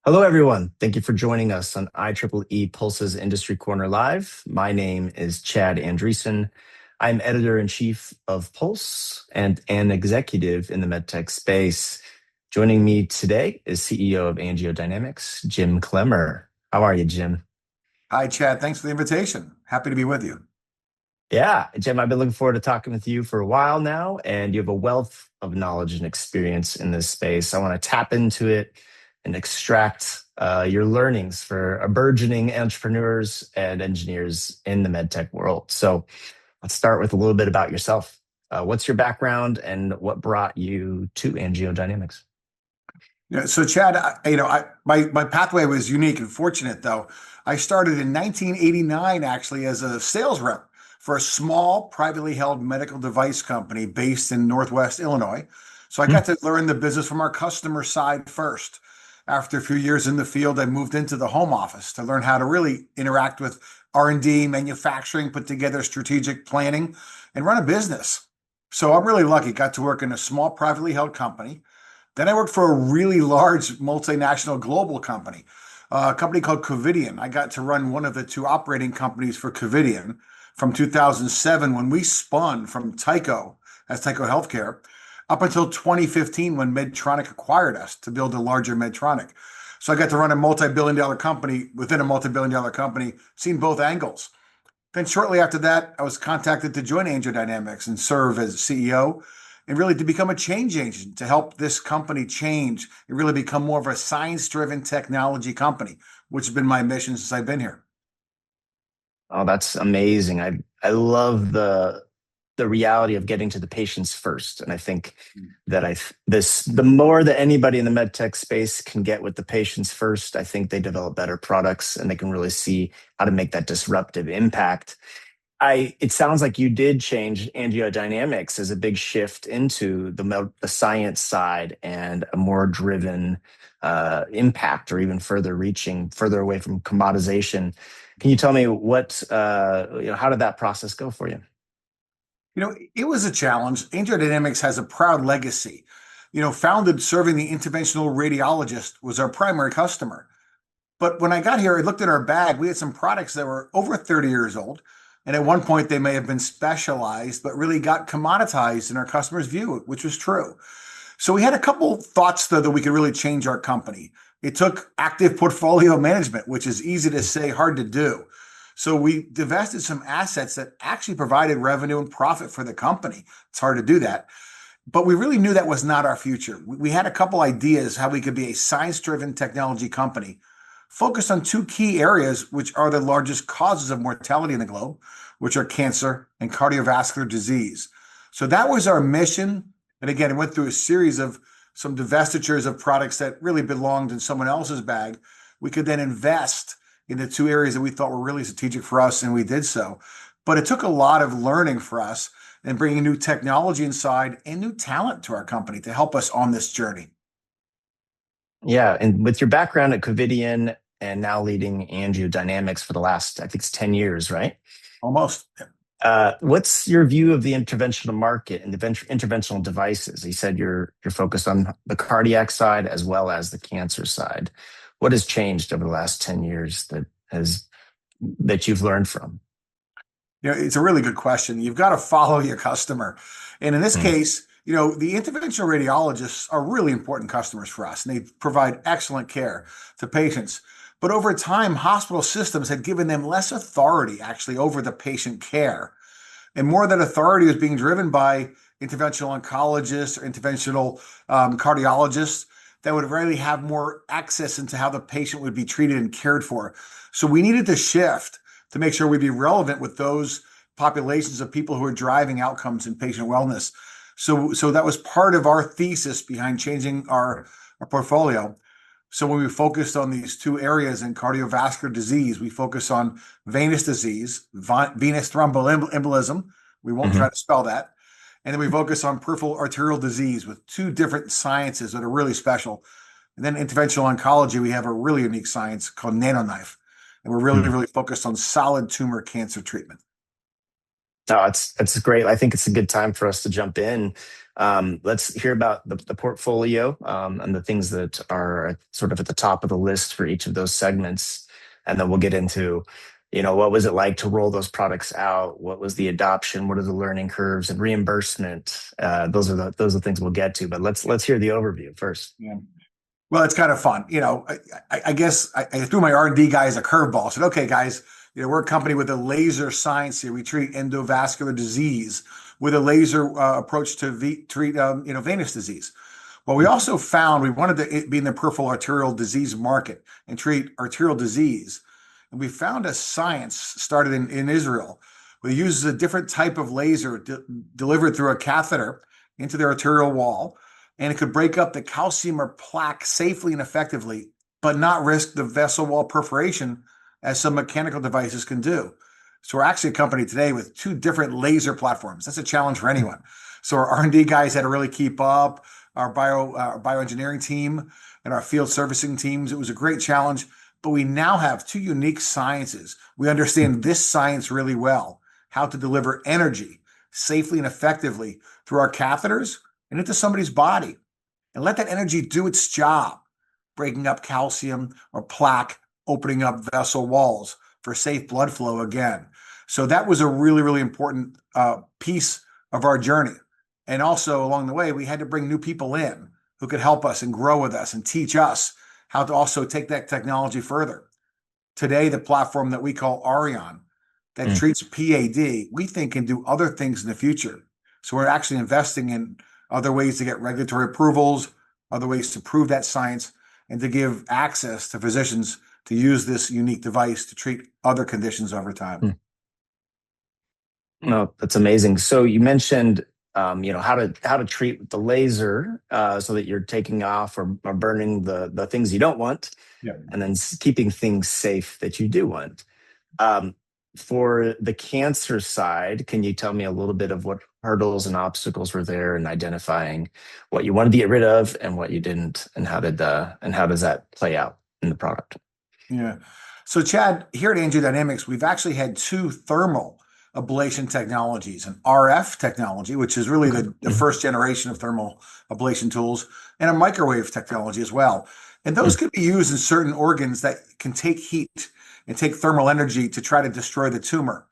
Hello, everyone. Thank you for joining us on IEEE Pulse's Industry Corner Live. My name is Chad Andresen. I'm editor-in-chief of Pulse and an executive in the MedTech space. Joining me today is CEO of AngioDynamics, Jim Clemmer. How are you, Jim? Hi, Chad. Thanks for the invitation. Happy to be with you. Yeah, Jim, I've been looking forward to talking with you for a while now, and you have a wealth of knowledge and experience in this space. I want to tap into it and extract your learnings for burgeoning entrepreneurs and engineers in the medtech world. So let's start with a little bit about yourself. What's your background and what brought you to AngioDynamics? So Chad, my pathway was unique and fortunate, though. I started in 1989, actually, as a sales rep for a small privately held medical device company based in Northwest Illinois. So I Hmm. got to learn the business from our customer side first. After a few years in the field, I moved into the home office to learn how to really interact with R&D, manufacturing, put together strategic planning, and run a business. So I'm really lucky. Got to work in a small privately held company. Then I worked for a really large multinational global company, a company called Covidian. I got to run one of the two operating companies for Covidian from 2007 when we spun from Tyco as Tyco Healthcare up until 2015 when Medtronic acquired us to build a larger Medtronic. So I got to run a multi-billion dollar company within a multi-billion dollar company, seen both angles. Then shortly after that, I was contacted to join AngioDynamics and serve as CEO and really to become a change agent to help this company change and really become more of a science-driven technology company, which has been my mission since I've been here. Oh, that's amazing. I love the reality of getting to the patients first. And I think that the more that anybody in the med tech space can get with the patients first, I think they develop better products and they can really see how to make that disruptive impact. It sounds like you did change angiodynamics as a big shift into the science side and a more driven impact, or even further reaching, further away from commoditization. Can you tell me how did that process go for you? It was a challenge. AngioDynamics has a proud legacy. Founded serving the interventional radiologist was our primary customer. But when I got here, I looked at our bag. We had some products that were over 30 years old. And at one point, they may have been specialized, but really got commoditized in our customers' view, which was true. So we had a couple thoughts, though, that we could really change our company. It took active portfolio management, which is easy to say, hard to do. So we divested some assets that actually provided revenue and profit for the company. It's hard to do that. But we really knew that was not our future. We had a couple ideas how we could be a science-driven technology company focused on two key areas, which are the largest causes of mortality in the globe, which are cancer and cardiovascular disease. So that was our mission. And again, it went through a series of some divestitures of products that really belonged in someone else's bag. We could then invest in the two areas that we thought were really strategic for us, and we did so. But it took a lot of learning for us and bringing new technology inside and new talent to our company to help us on this journey. Yeah, and with your background at Covidian and now leading AngioDynamics for the last, I think it's 10 years, right? Almost. What's your view of the interventional market and the interventional devices? You said you're focused on the cardiac side as well as the cancer side. What has changed over the last 10 years that you've learned from? It's a really good question. You've got to follow your customer. And in this Mm. case, the interventional radiologists are really important customers for us, and they provide excellent care to patients. But over time, hospital systems had given them less authority actually over the patient care. And more of that authority was being driven by interventional oncologists or interventional cardiologists that would really have more access into how the patient would be treated and cared for. So we needed to shift to make sure we'd be relevant with those populations of people who are driving outcomes in patient wellness. So that was part of our thesis behind changing our portfolio. So when we focused on these two areas in cardiovascular disease, we focus on venous disease, venous thromboembolism. We won't try Mhm. to spell that. And then we focus on peripheral arterial disease with two different sciences that are really special. And then interventional oncology, we have a really unique science called nanoknife. And we're really, Mm. really focused on solid tumor cancer treatment. No, it's great. I think it's a good time for us to jump in. Let's hear about the portfolio and the things that are sort of at the top of the list for each of those segments. And then we'll get into, what was it like to roll those products out? What was the adoption? What are the learning curves and reimbursement? Those are the things we'll get to. But let's hear the overview first. Yeah. Well, it's kind of fun. I guess I threw my R&D guys a curveball. I said, okay, guys, we're a company with a laser science here. We treat endovascular disease with a laser approach to treat, venous disease. Well, we also found we wanted to be in the peripheral arterial disease market and treat arterial disease. And we found a science started in Israel where it uses a different type of laser delivered through a catheter into the arterial wall, and it could break up the calcium or plaque safely and effectively, but not risk the vessel wall perforation as some mechanical devices can do. So we're actually a company today with two different laser platforms. That's a challenge for anyone. So our R&D guys had to really keep up, our bioengineering team and our field servicing teams. It was a great challenge, but we now have two unique sciences. We understand this science really well, how to deliver energy safely and effectively through our catheters and into somebody's body, and let that energy do its job, breaking up calcium or plaque, opening up vessel walls for safe blood flow again. So that was a really, really important piece of our journey. And also along the way, we had to bring new people in who could help us and grow with us and teach us how to also take that technology further. Today, the platform that we call Arion that treats PAD, we think can do other things in the future. So we're actually investing in other ways to get regulatory approvals, other ways to prove that science, and to give access to physicians to use this unique device to treat other conditions over time. No, that's amazing. So you mentioned, how to treat with the laser so that you're taking off or burning the things you don't want, Yeah. and then keeping things safe that you do want. For the cancer side, can you tell me a little bit of what hurdles and obstacles were there in identifying what you wanted to get rid of and what you didn't, and how does that play out in the product? Yeah. So Chad, here at AngioDynamics, we've actually had two thermal ablation technologies, an RF technology, which is really the first generation of thermal ablation tools, and a microwave technology as well. And those could be used in certain organs that can take heat and take thermal energy to try to destroy the tumor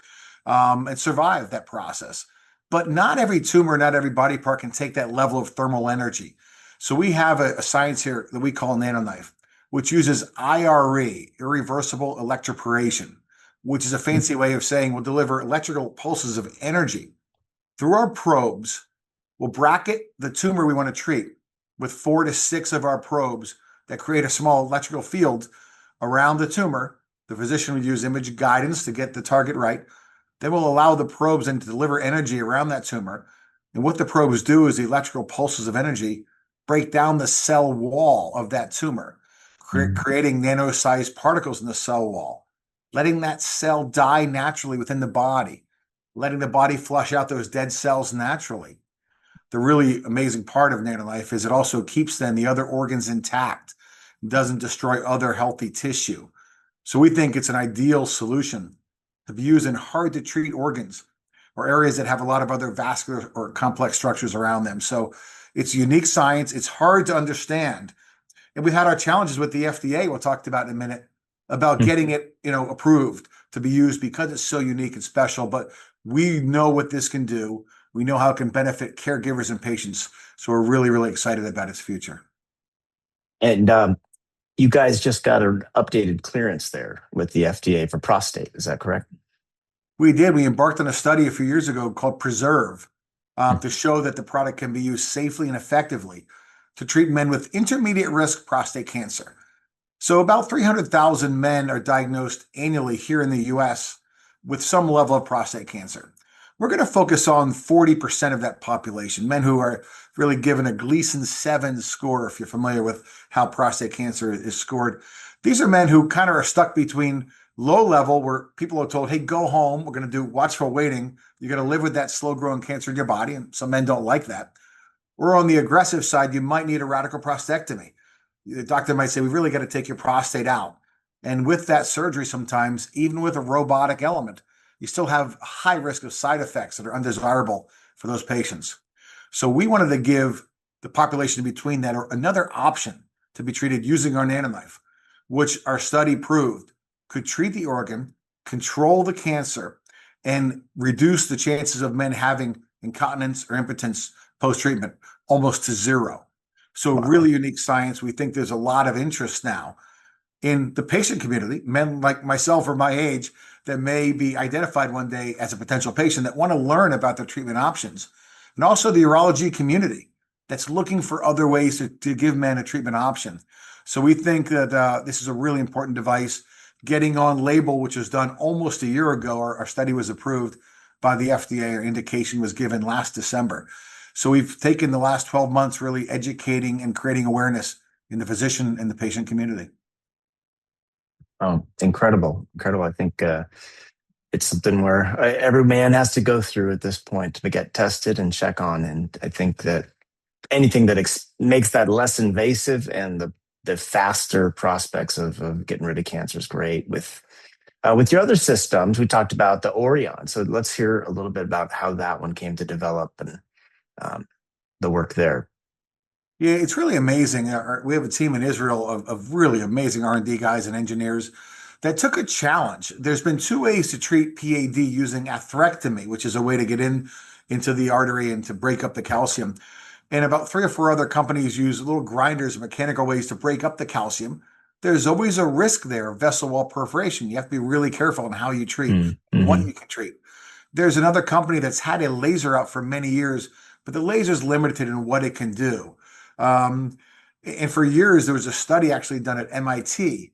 and survive that process. But not every tumor, not every body part can take that level of thermal energy. So we have a science here that we call NanoKnife, which uses IRE, irreversible electroporation, which is a fancy way of saying we'll deliver electrical pulses of energy through our probes. We'll bracket the tumor we want to treat with 4 to 6 of our probes that create a small electrical field around the tumor. The physician would use image guidance to get the target right. Then we'll allow the probes then to deliver energy around that tumor. And what the probes do is the electrical pulses of energy break down the cell wall of that tumor, creating nano-sized particles in the cell wall, letting that cell die naturally within the body, letting the body flush out those dead cells naturally. The really amazing part of NanoKnife is it also keeps then the other organs intact, doesn't destroy other healthy tissue. So we think it's an ideal solution to be used in hard to treat organs or areas that have a lot of other vascular or complex structures around them. So it's unique science. It's hard to understand. And we've had our challenges with the FDA, we'll talk about in a minute, about getting it, approved to be used because it's so unique and special. But we know what this can do. We know how it can benefit caregivers and patients. So we're really, really excited about its future. And you guys just got an updated clearance there with the FDA for prostate. Is that correct? We did. We embarked on a study a few years ago called Preserve to show that the product can be used safely and effectively to treat men with intermediate risk prostate cancer. So about 300,000 men are diagnosed annually here in the US with some level of prostate cancer. We're going to focus on 40% of that population, men who are really given a Gleason 7 score, if you're familiar with how prostate cancer is scored. These are men who kind of are stuck between low level, where people are told, hey, go home, we're going to do watchful waiting. You're going to live with that slow growing cancer in your body. And some men don't like that. Or on the aggressive side, you might need a radical prostatectomy. The doctor might say, we've really got to take your prostate out. And with that surgery, sometimes, even with a robotic element, you still have a high risk of side effects that are undesirable for those patients. So we wanted to give the population between that or another option to be treated using our nanoknife, which our study proved could treat the organ, control the cancer, and reduce the chances of men having incontinence or impotence post-treatment almost to zero. So Wow. really unique science. We think there's a lot of interest now in the patient community, men like myself or my age that may be identified one day as a potential patient that want to learn about their treatment options, and also the urology community that's looking for other ways to give men a treatment option. So we think that this is a really important device getting on label, which was done almost a year ago. Our study was approved by the FDA, or indication was given last December. So we've taken the last 12 months really educating and creating awareness in the physician and the patient community. Oh, incredible. Incredible. I think it's something where every man has to go through at this point to get tested and check on. And I think that anything that makes that less invasive and the faster prospects of getting rid of cancer is great. With your other systems, we talked about the Orion. So let's hear a little bit about how that one came to develop and um, the work there. Yeah, it's really amazing. We have a team in Israel of really amazing R&D guys and engineers that took a challenge. There's been two ways to treat PAD using atherectomy, which is a way to get into the artery and to break up the calcium. And about three or four other companies use little grinders, mechanical ways to break up the calcium. There's always a risk there of vessel wall perforation. You have to be really careful on how you treat and what Mm-hmm. you can treat. There's another company that's had a laser out for many years, but the laser is limited in what it can do. Um, and for years, there was a study actually done at MIT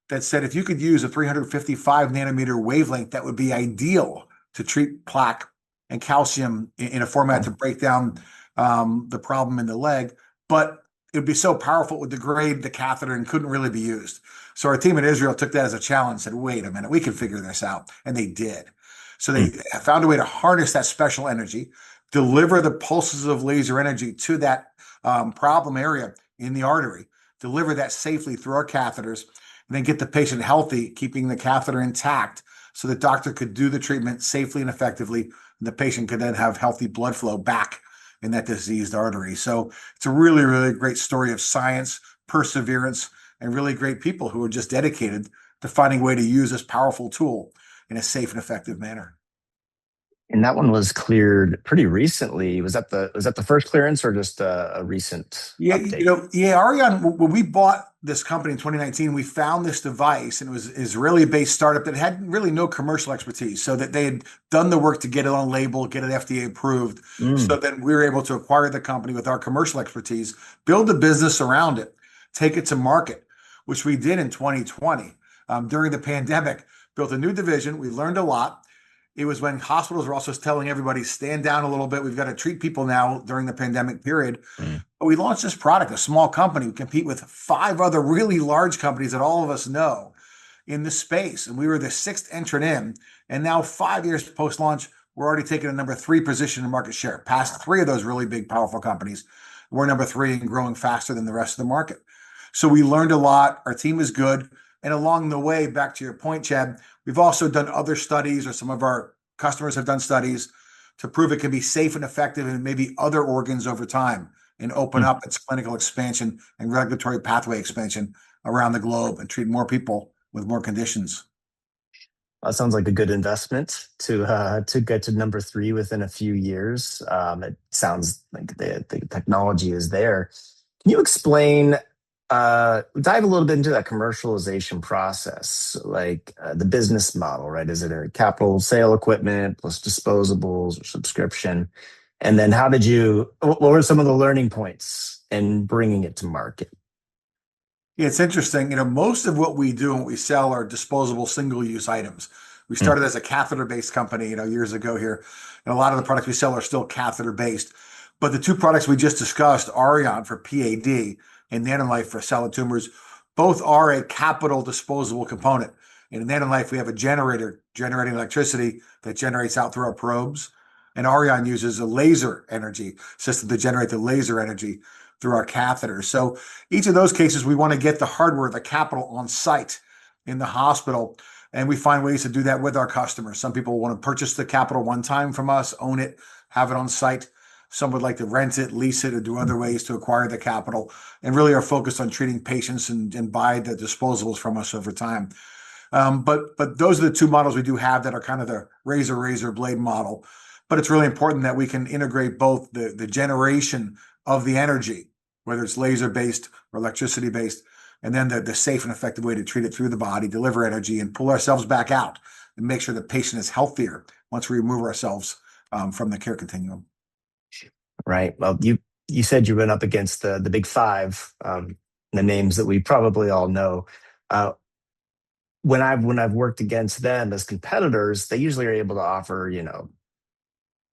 that said if you could use a 355 nanometer wavelength, that would be ideal to treat plaque and calcium in a format to break down the problem in the leg. But it would be so powerful, it would degrade the catheter and couldn't really be used. So our team in Israel took that as a challenge, said, wait a minute, we can figure this out. And they did. So they found a way to harness that special energy, deliver the pulses of laser energy to that problem area in the artery, deliver that safely through our catheters, and then get the patient healthy, keeping the catheter intact so the doctor could do the treatment safely and effectively. And the patient could then have healthy blood flow back in that diseased artery. So it's a really, really great story of science, perseverance, and really great people who are just dedicated to finding a way to use this powerful tool in a safe and effective manner. And that one was cleared pretty recently. Was that the first clearance or just a recent Yeah, update? Arion, when we bought this company in 2019, we found this device and it was an Israeli-based startup that had really no commercial expertise. So that they had done the work to get it on label, get it FDA approved. So Mm. then we were able to acquire the company with our commercial expertise, build a business around it, take it to market, which we did in 2020. During the pandemic, built a new division. We learned a lot. It was when hospitals were also telling everybody, stand down a little bit. We've got to treat people now during the pandemic period. Mm. We launched this product, a small company. We compete with five other really large companies that all of us know in the space. And we were the sixth entrant in. And now, 5 years post launch, we're already taking a number three position in market share, past three of those really big, powerful companies. We're number three and growing faster than the rest of the market. So we learned a lot. Our team is good. And along the way, back to your point, Chad, we've also done other studies, or some of our customers have done studies to prove it can be safe and effective in maybe other organs over time and open Mm. up its clinical expansion and regulatory pathway expansion around the globe and treat more people with more conditions. That sounds like a good investment to get to number three within a few years. It sounds like the technology is there. Can you explain, dive a little bit into that commercialization process, like the business model, right? Is it a capital sale equipment plus disposables or subscription? And then what were some of the learning points in bringing it to market? Yeah, it's interesting. Most of what we do and what we sell are disposable single-use items. We Mm. started as a catheter-based company, years ago here, and a lot of the products we sell are still catheter-based. But the two products we just discussed, Arion for PAD and NanoKnife for solid tumors, both are a capital disposable component. In NanoKnife, we have a generator generating electricity that generates out through our probes, and Arion uses a laser energy system to generate the laser energy through our catheters. So each of those cases, we want to get the hardware, the capital on site in the hospital. And we find ways to do that with our customers. Some people want to purchase the capital one time from us, own it, have it on site. Some would like to rent it, lease it, or do other ways to acquire the capital, and really are focused on treating patients and buy the disposables from us over time. But those are the two models we do have that are kind of the razor blade model. But it's really important that we can integrate both the generation of the energy, whether it's laser based or electricity based, and then the safe and effective way to treat it through the body, deliver energy, and pull ourselves back out and make sure the patient is healthier once we remove ourselves from the care continuum. Right. Well, you said you went up against the big five, the names that we probably all know. Uh, when I've worked against them as competitors, they usually are able to offer,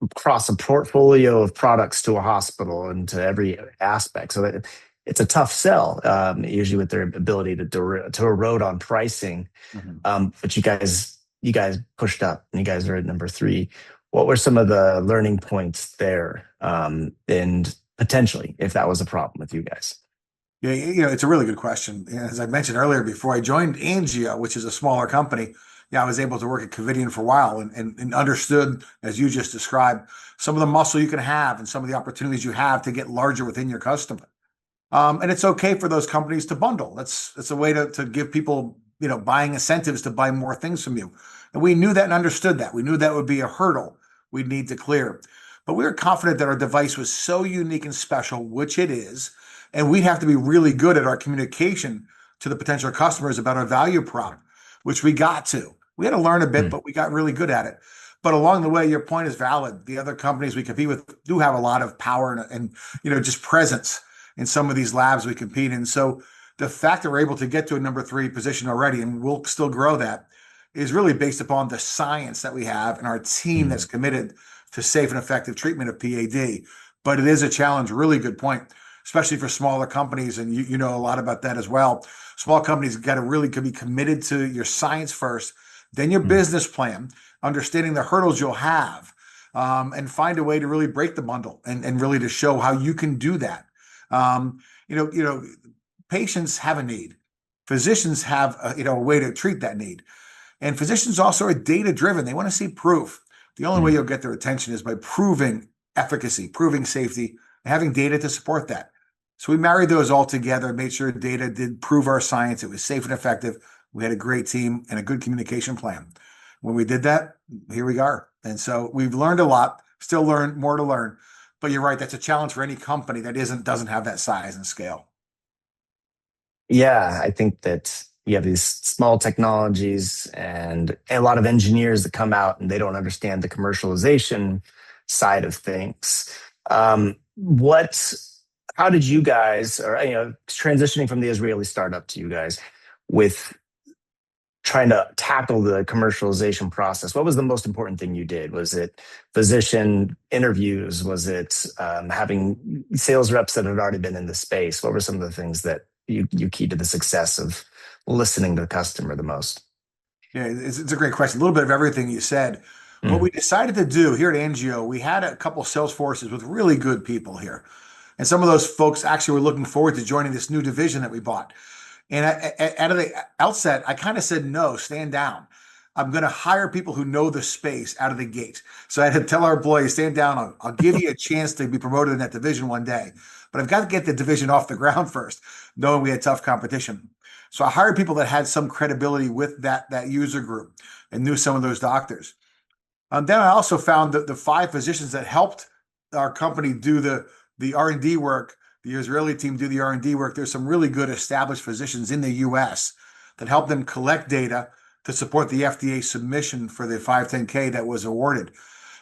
across a portfolio of products to a hospital and to every aspect. So it's a tough sell, usually with their ability to erode on pricing. But you guys pushed up, and you guys are at number three. What were some of the learning points there, and potentially if that was a problem with you guys? Yeah, it's a really good question. As I mentioned earlier, before I joined Angio, which is a smaller company, I was able to work at Covidian for a while and understood, as you just described, some of the muscle you can have and some of the opportunities you have to get larger within your customer. And it's okay for those companies to bundle. That's a way to give people, buying incentives to buy more things from you. And we knew that and understood that. We knew that would be a hurdle we'd need to clear. But we were confident that our device was so unique and special, which it is, and we'd have to be really good at our communication to the potential customers about our value prop, which we got to. We had to learn a bit, but we got really good at it. But along the way, your point is valid. The other companies we compete with do have a lot of power and just presence in some of these labs we compete in. So the fact that we're able to get to a number three position already, and we'll still grow that, is really based upon the science that we have and our team that's committed to safe and effective treatment of PAD. But it is a challenge. Really good point, especially for smaller companies. And you know a lot about that as well. Small companies got to really be committed to your science first, then your business plan, understanding the hurdles you'll have, and find a way to really break the bundle and really to show how you can do that. Um, Patients have a need. Physicians have a way to treat that need. And physicians also are data driven. They want to see proof. The only way you'll get their attention is by proving efficacy, proving safety, and having data to support that. So we married those all together, made sure data did prove our science. It was safe and effective. We had a great team and a good communication plan. When we did that, here we are. And so we've learned a lot, still learn more to learn. But you're right, that's a challenge for any company that doesn't have that size and scale. Yeah, I think that you have these small technologies and a lot of engineers that come out and they don't understand the commercialization side of things. What, how did you guys, or transitioning from the Israeli startup to you guys, with trying to tackle the commercialization process? What was the most important thing you did? Was it physician interviews? Was it having sales reps that had already been in the space? What were some of the things that you key to the success of listening to the customer the most? Yeah, it's a great question. A little bit of everything you said. What we decided to do here at Angio, we had a couple sales forces with really good people here. And some of those folks actually were looking forward to joining this new division that we bought. And out of the outset, I kind of said, no, stand down. I'm going to hire people who know the space out of the gate. So I had to tell our employees, stand down. I'll give you a chance to be promoted in that division one day. But I've got to get the division off the ground first, knowing we had tough competition. So I hired people that had some credibility with that user group and knew some of those doctors. Then I also found that the five physicians that helped our company do the R&D work, the Israeli team do the R&D work. There's some really good established physicians in the US that help them collect data to support the FDA submission for the 510K that was awarded.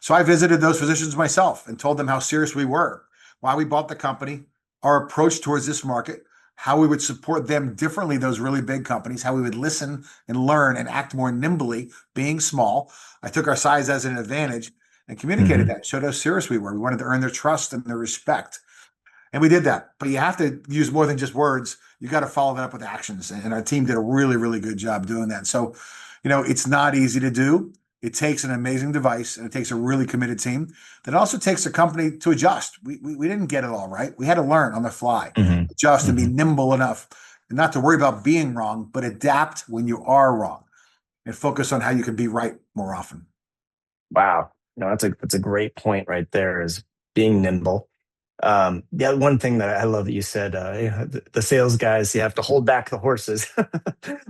So I visited those physicians myself and told them how serious we were, why we bought the company, our approach towards this market, how we would support them differently, those really big companies, how we would listen and learn and act more nimbly, being small. I took our size as an advantage and communicated that, showed how serious we were. We wanted to earn their trust and their respect. And we did that. But you have to use more than just words. You got to follow that up with actions. And our team did a really, really good job doing that. So, it's not easy to do. It takes an amazing device and it takes a really committed team. That also takes a company to adjust. We didn't get it all right. We had to learn on the fly, adjust and be nimble enough and not to worry about being wrong, but adapt when you are wrong and focus on how you can be right more often. Wow. No, that's a great point right there, is being nimble. Yeah, one thing that I love that you said, the sales guys, you have to hold back the horses,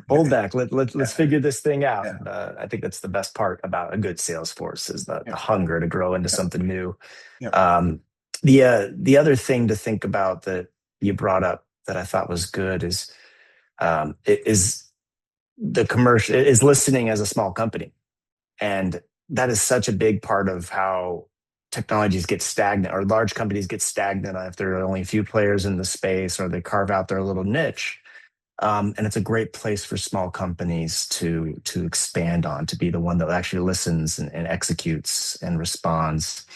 hold back. Let's Yeah, figure this thing out. yeah, I think that's the best part about a good sales force is the yeah, hunger to grow into yeah, something new. yeah. Um, the other thing to think about that you brought up that I thought was good is the commercial is listening as a small company. And that is such a big part of how technologies get stagnant or large companies get stagnant if there are only a few players in the space or they carve out their little niche. And it's a great place for small companies to expand on, to be the one that actually listens and executes and responds.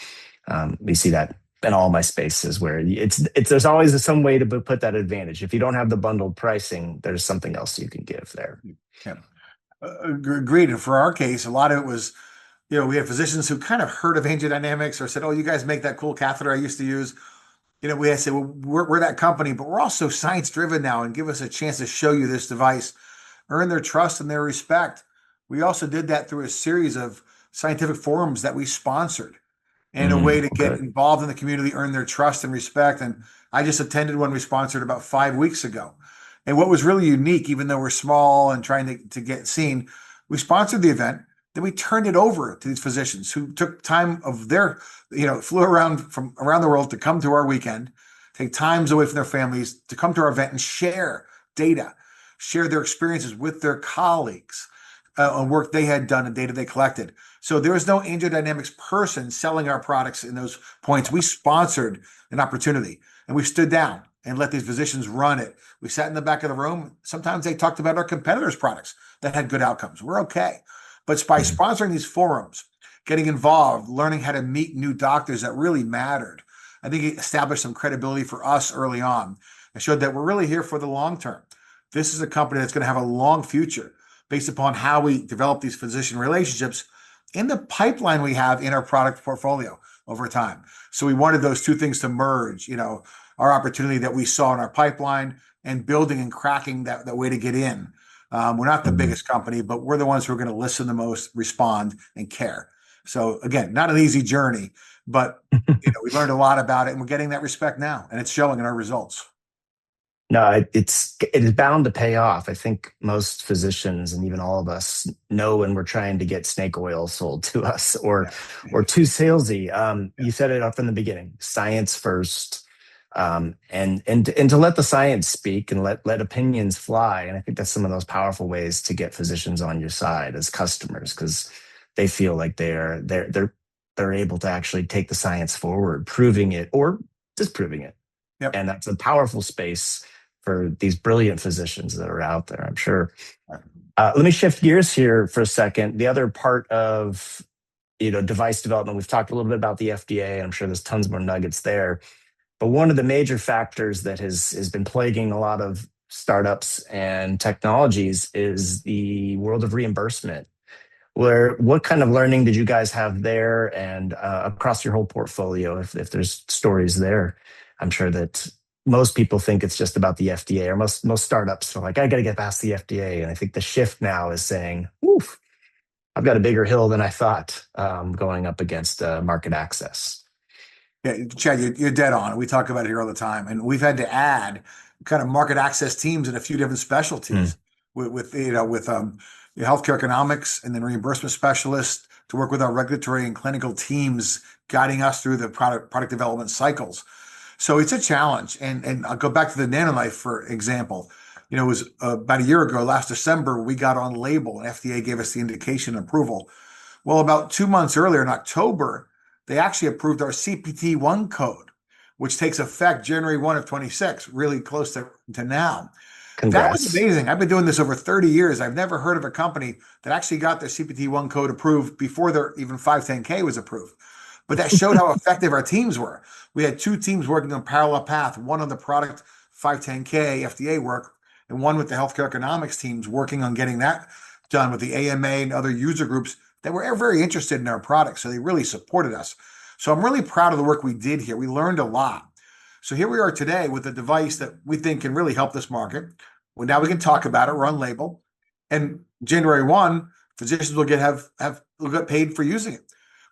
We see that in all my spaces where it's there's always some way to put that advantage. If you don't have the bundled pricing, there's something else you can give there. Yeah. Agreed. And for our case, a lot of it was, we had physicians who kind of heard of AngioDynamics or said, "Oh, you guys make that cool catheter I used to use." We had to say, "Well, we're that company, but we're also science driven now, and give us a chance to show you this device." Earn their trust and their respect. We also did that through a series of scientific forums that we sponsored and a way to get Good. involved in the community, earn their trust and respect. And I just attended one we sponsored about 5 weeks ago. And what was really unique, even though we're small and trying to get seen, we sponsored the event. Then we turned it over to these physicians who took time of their, flew around from around the world to come to our weekend, take times away from their families to come to our event and share data, share their experiences with their colleagues on work they had done and data they collected. So there was no AngioDynamics person selling our products in those points. We sponsored an opportunity and we stood down and let these physicians run it. We sat in the back of the room. Sometimes they talked about our competitors' products that had good outcomes. We're okay. But by sponsoring these forums, getting involved, learning how to meet new doctors that really mattered, I think it established some credibility for us early on and showed that we're really here for the long term. This is a company that's going to have a long future based upon how we develop these physician relationships in the pipeline we have in our product portfolio over time. So we wanted those two things to merge, our opportunity that we saw in our pipeline and building and cracking that way to get in. We're not the Mhm. biggest company, but we're the ones who are going to listen the most, respond, and care. So again, not an easy journey, but we learned a lot about it, and we're getting that respect now, and it's showing in our results. No, it is bound to pay off. I think most physicians and even all of us know when we're trying to get snake oil sold to us Yeah, or too salesy. yeah, You said it up from the beginning, science first, and to let the science speak and let opinions fly. And I think that's some of those powerful ways to get physicians on your side as customers because they feel like they're able to actually take the science forward, proving it or disproving it. yep. And that's a powerful space for these brilliant physicians that are out there, I'm sure. Let me shift gears here for a second. The other part of device development, we've talked a little bit about the FDA, and I'm sure there's tons more nuggets there. But one of the major factors that has been plaguing a lot of startups and technologies is the world of reimbursement. What kind of learning did you guys have there and across your whole portfolio? If there's stories there, I'm sure that most people think it's just about the FDA, or most startups are like, I got to get past the FDA. And I think the shift now is saying, "Oof, I've got a bigger hill than I thought going up against market access." Yeah, Chad, you're dead on. We talk about it here all the time, and we've had to add kind of market access teams in a few different Mm, specialties with healthcare economics and then reimbursement specialists to work with our regulatory and clinical teams, guiding us through the product development cycles. So it's a challenge, and I'll go back to the nanoknife for example. It was about a year ago, last December, we got on label, and FDA gave us the indication and approval. Well, about 2 months earlier in October, they actually approved our CPT-1 code, which takes effect January 1 of 26, really close to now. That was congrats. amazing. I've been doing this over 30 years. I've never heard of a company that actually got their CPT-1 code approved before their even 510K was approved. But that showed how effective our teams were. We had two teams working on parallel path, one on the product 510K FDA work, and one with the healthcare economics teams working on getting that done with the AMA and other user groups that were very interested in our product. So they really supported us. So I'm really proud of the work we did here. We learned a lot. So here we are today with a device that we think can really help this market. Well, now we can talk about it, run label, and January 1, physicians will get paid for using it.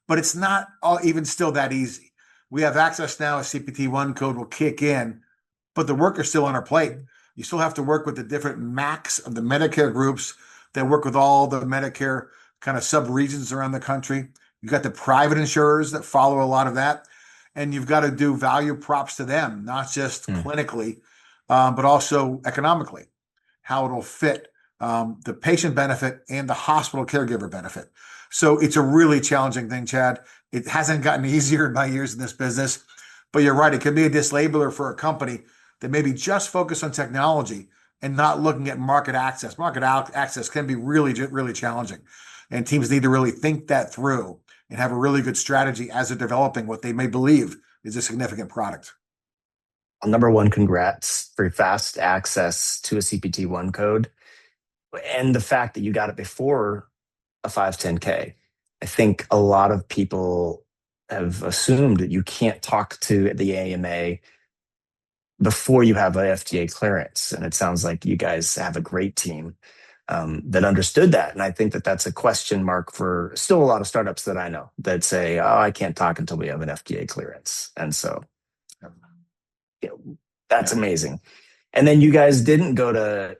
But it's not all even still that easy. We have access now, a CPT-1 code will kick in, but the work is still on our plate. You still have to work with the different MACs of the Medicare groups that work with all the Medicare kind of sub-regions around the country. You've got the private insurers that follow a lot of that. And you've got to do value props to them, not just clinically, but also economically, how it'll fit the patient benefit and the hospital caregiver benefit. So it's a really challenging thing, Chad. It hasn't gotten easier in my years in this business, but you're right. It could be a dislabeler for a company that maybe just focus on technology and not looking at market access. Market access can be really, really challenging. And teams need to really think that through and have a really good strategy as they're developing what they may believe is a significant product. Number one, congrats for fast access to a CPT-1 code and the fact that you got it before a 510K. I think a lot of people have assumed that you can't talk to the AMA before you have a FDA clearance. And it sounds like you guys have a great team that understood that. And I think that that's a question mark for still a lot of startups that I know that say, oh, I can't talk until we have an FDA clearance. And so that's amazing. And then you guys didn't go to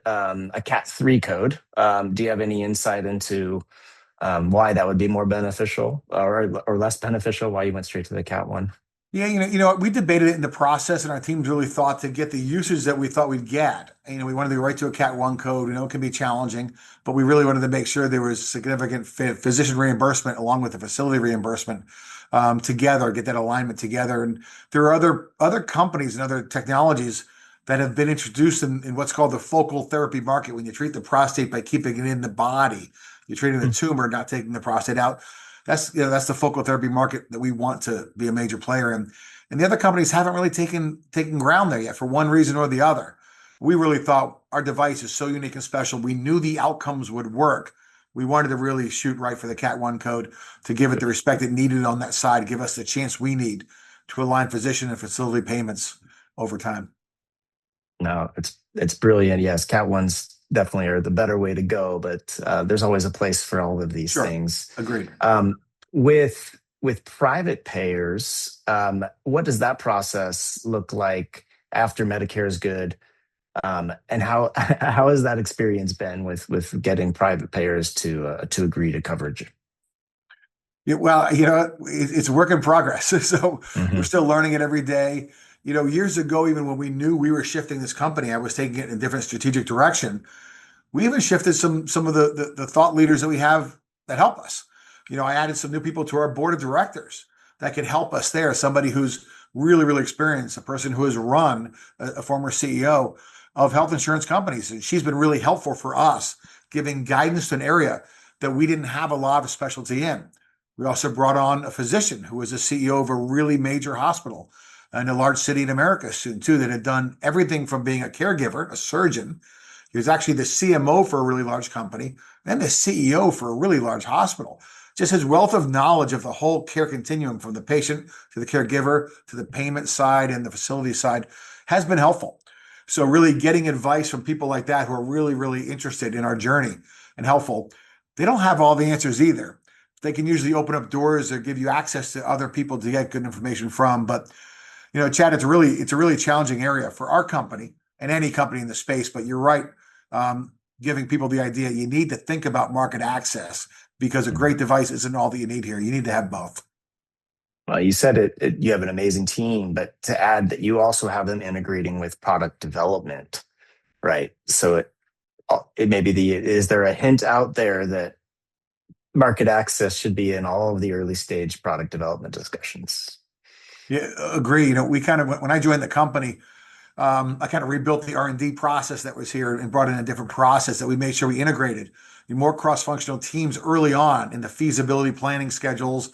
a Cat 3 code. Do you have any insight into why that would be more beneficial or less beneficial, why you went straight to the Cat 1? Yeah, we debated it in the process, and our teams really thought to get the usage that we thought we'd get. We wanted to go right to a Cat 1 code. It can be challenging, but we really wanted to make sure there was significant physician reimbursement along with the facility reimbursement together, get that alignment together. And there are other companies and other technologies that have been introduced in what's called the focal therapy market. When you treat the prostate by keeping it in the body, you're treating the tumor, not taking the prostate out. That's the focal therapy market that we want to be a major player in. And the other companies haven't really taken ground there yet for one reason or the other. We really thought our device is so unique and special. We knew the outcomes would work. We wanted to really shoot right for the Cat 1 code to give it the respect it needed on that side, give us the chance we need to align physician and facility payments over time. No, it's brilliant. Yes, Cat 1s definitely are the better way to go, but there's always a place for all of these things. Agreed. With private payers, what does that process look like after Medicare is good? And how has that experience been with getting private payers to agree to coverage? Yeah, well, it's a work in progress. So we're still learning it every day. Years ago, even when we knew we were shifting this company, I was taking it in a different strategic direction. We even shifted some of the thought leaders that we have that help us. I added some new people to our board of directors that could help us there. Somebody who's really, really experienced, a person who has run a former CEO of health insurance companies. And she's been really helpful for us, giving guidance to an area that we didn't have a lot of specialty in. We also brought on a physician who was a CEO of a really major hospital in a large city in America soon too, that had done everything from being a caregiver, a surgeon. He was actually the CMO for a really large company and the CEO for a really large hospital. Just his wealth of knowledge of the whole care continuum from the patient to the caregiver to the payment side and the facility side has been helpful. So really getting advice from people like that who are really, really interested in our journey and helpful. They don't have all the answers either. They can usually open up doors or give you access to other people to get good information from. But, Chad, it's a really challenging area for our company and any company in the space. But you're right, giving people the idea you need to think about market access because a great device isn't all that you need here. You need to have both. Well, you said it, you have an amazing team, but to add that you also have them integrating with product development, right? So it may be is there a hint out there that market access should be in all of the early stage product development discussions? Yeah, agree. We when I joined the company, I kind of rebuilt the R&D process that was here and brought in a different process that we made sure we integrated more cross-functional teams early on in the feasibility planning schedules,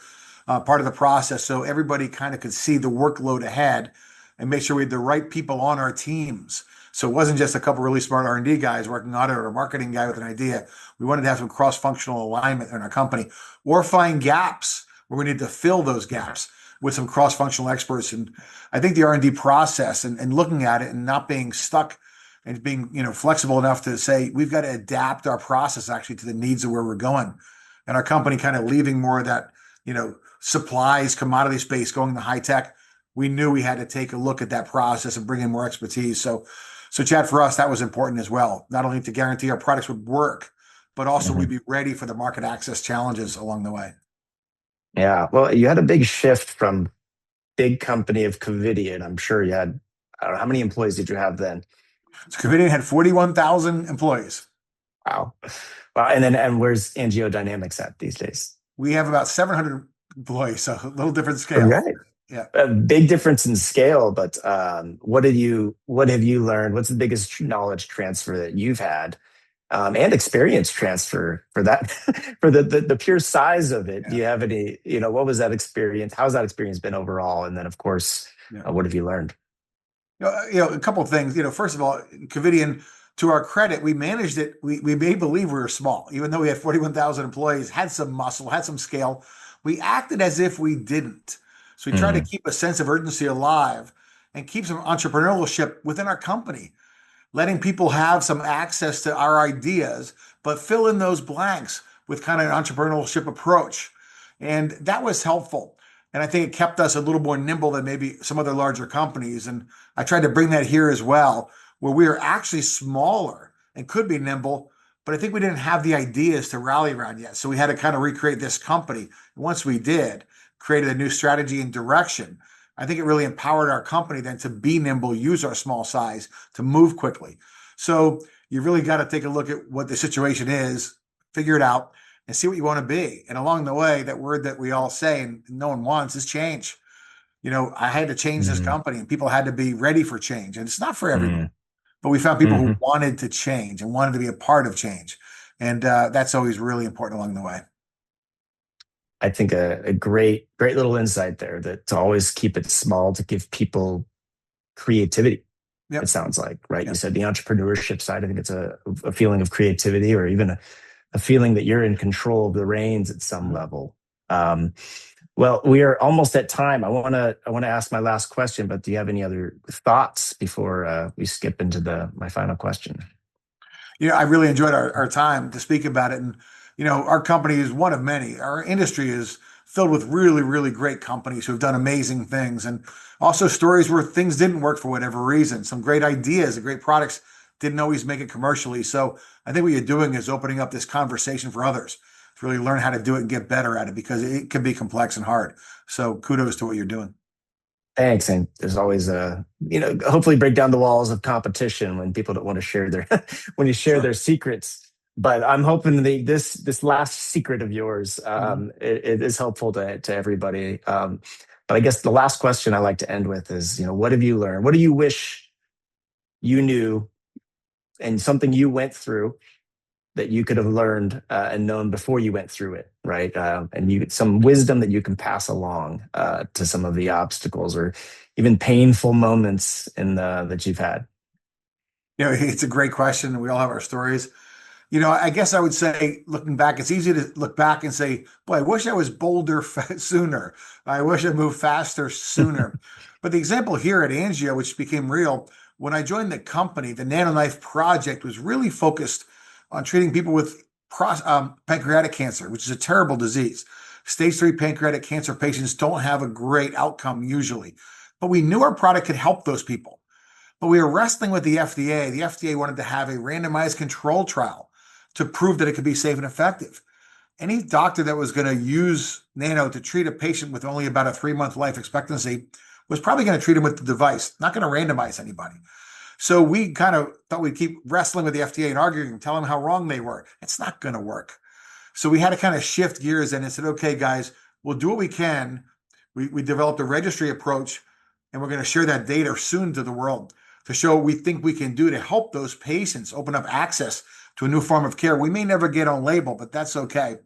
part of the process. So everybody kind of could see the workload ahead and make sure we had the right people on our teams. So it wasn't just a couple really smart R&D guys working on it or a marketing guy with an idea. We wanted to have some cross-functional alignment in our company or find gaps where we need to fill those gaps with some cross-functional experts. And I think the R&D process and looking at it and not being stuck and being, flexible enough to say, we've got to adapt our process actually to the needs of where we're going. And our company kind of leaving more of that, supplies, commodity space, going to high tech. we knew we had to take a look at that process and bring in more expertise. So Chad, for us, that was important as well. Not only to guarantee our products would work, but also we'd Mhm. be ready for the market access challenges along the way. Yeah. Well, you had a big shift from big company of Covidian. I'm sure you had, I don't know, how many employees did you have then? So Covidien had 41,000 employees. Wow. Wow. And where's AngioDynamics at these days? We have about 700 employees, so a little different scale. Right. Yeah. A big difference in scale, but what have you learned? What's the biggest knowledge transfer that you've had, and experience transfer for that, for the pure size of it? Do Yeah. you have any, what was that experience? How's that experience been overall? And then, of course, Yeah. what have you learned? A couple of things. First of all, Covidien, to our credit, we managed it. We made believe we were small, even though we had 41,000 employees, had some muscle, had some scale. We acted as if we didn't. So we tried to Mm, keep a sense of urgency alive and keep some entrepreneurship within our company, letting people have some access to our ideas, but fill in those blanks with kind of an entrepreneurship approach. And that was helpful. And I think it kept us a little more nimble than maybe some other larger companies. And I tried to bring that here as well, where we are actually smaller and could be nimble, but I think we didn't have the ideas to rally around yet. So we had to kind of recreate this company. And once we did, created a new strategy and direction. I think it really empowered our company then to be nimble, use our small size to move quickly. So you really got to take a look at what the situation is, figure it out, and see what you want to be. And along the way, that word that we all say and no one wants is change. I had to change this mm, company and people had to be ready for change. And it's not for everybody, mm, but we found people who mhm. wanted to change and wanted to be a part of change. And that's always really important along the way. I think a great little insight there, that to always keep it small, to give people creativity. It Yep. sounds like, right? You Yep. said the entrepreneurship side. I think it's a feeling of creativity, or even a feeling that you're in control of the reins at some Mhm. level. Um, well, we are almost at time. I want to ask my last question, but do you have any other thoughts before we skip into the my final question? I really enjoyed our time to speak about it. And, our company is one of many. Our industry is filled with really, really great companies who have done amazing things and also stories where things didn't work for whatever reason. Some great ideas and great products didn't always make it commercially. So I think what you're doing is opening up this conversation for others to really learn how to do it and get better at it because it can be complex and hard. So kudos to what you're doing. Thanks. And there's always hopefully break down the walls of competition when people don't want to share their when you share Sure. their secrets. But I'm hoping this last secret of yours, Mhm. it is helpful to everybody. But I guess the last question I like to end with is, what have you learned? What do you wish you knew, and something you went through that you could have learned and known before you went through it, right? And you some wisdom that you can pass along to some of the obstacles or even painful moments that you've had. It's a great question. We all have our stories. I guess I would say, looking back, it's easy to look back and say, boy, I wish I was bolder sooner. I wish I moved faster sooner. But the example here at Angio, which became real, when I joined the company, the NanoKnife project was really focused on treating people with pancreatic cancer, which is a terrible disease. Stage 3 pancreatic cancer patients don't have a great outcome usually. But we knew our product could help those people. But we were wrestling with the FDA. The FDA wanted to have a randomized control trial to prove that it could be safe and effective. Any doctor that was going to use nano to treat a patient with only about a 3-month life expectancy was probably going to treat him with the device, not going to randomize anybody. So we kind of thought we'd keep wrestling with the FDA and arguing and telling them how wrong they were. It's not going to work. So we had to kind of shift gears and said, okay, guys, we'll do what we can. We developed a registry approach, and we're going to share that data soon to the world to show what we think we can do to help those patients open up access to a new form of care. We may never get on label, but that's okay.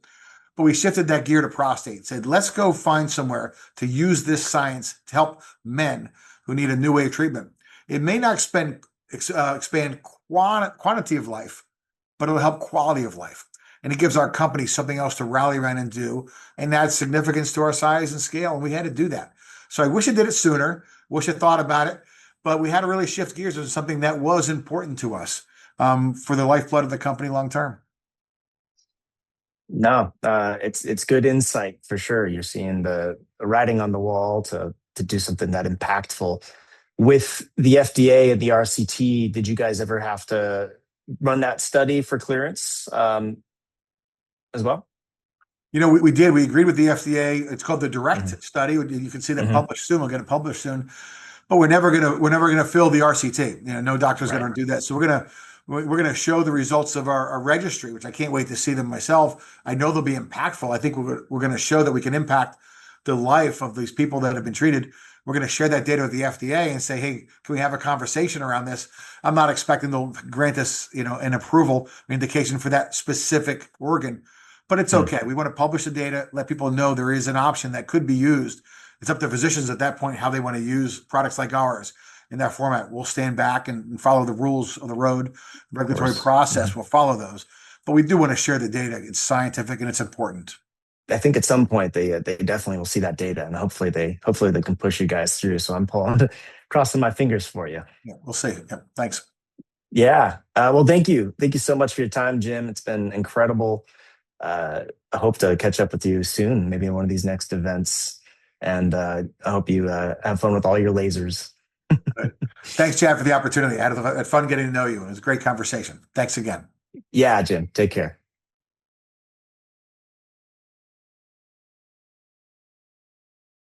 But we shifted that gear to prostate, said, let's go find somewhere to use this science to help men who need a new way of treatment. It may not expand quantity of life, but it'll help quality of life. And it gives our company something else to rally around and do and add significance to our size and scale. And we had to do that. So I wish I did it sooner, wish I thought about it, but we had to really shift gears into something that was important to us for the lifeblood of the company long term. No, it's good insight for sure. You're seeing the writing on the wall to to do something that impactful. With the FDA and the RCT, did you guys ever have to run that study for clearance as well? We did. We agreed with the FDA. It's called the Hmm. DIRECT study. You can see that Hmm. published soon. We'll get it published soon. But we're never gonna fill the RCT. No doctor's Right. gonna do that. So we're gonna show the results of our registry, which I can't wait to see them myself. I know they'll be impactful. I think we're gonna show that we can impact the life of these people that have been treated. We're gonna share that data with the FDA and say, hey, can we have a conversation around this? I'm not expecting they'll grant us, an approval indication for that specific organ, but it's Hmm. okay. We want to publish the data, let people know there is an option that could be used. It's up to physicians at that point how they want to use products like ours in that format. We'll stand back and follow the rules of the road, Of regulatory course. Hmm. process. We'll follow those, but we do want to share the data. It's scientific and it's important. I think at some point they definitely will see that data, and hopefully they can push you guys through. So I'm pulling, crossing my fingers for you. Yeah, we'll see. Yeah, thanks. Yeah. Well, thank you so much for your time, Jim. It's been incredible. I hope to catch up with you soon, maybe in one of these next events. And I hope you have fun with all your lasers. Good. Thanks, Chad, for the opportunity. I had fun getting to know you. It was a great conversation. Thanks again. Yeah, Jim. Take care.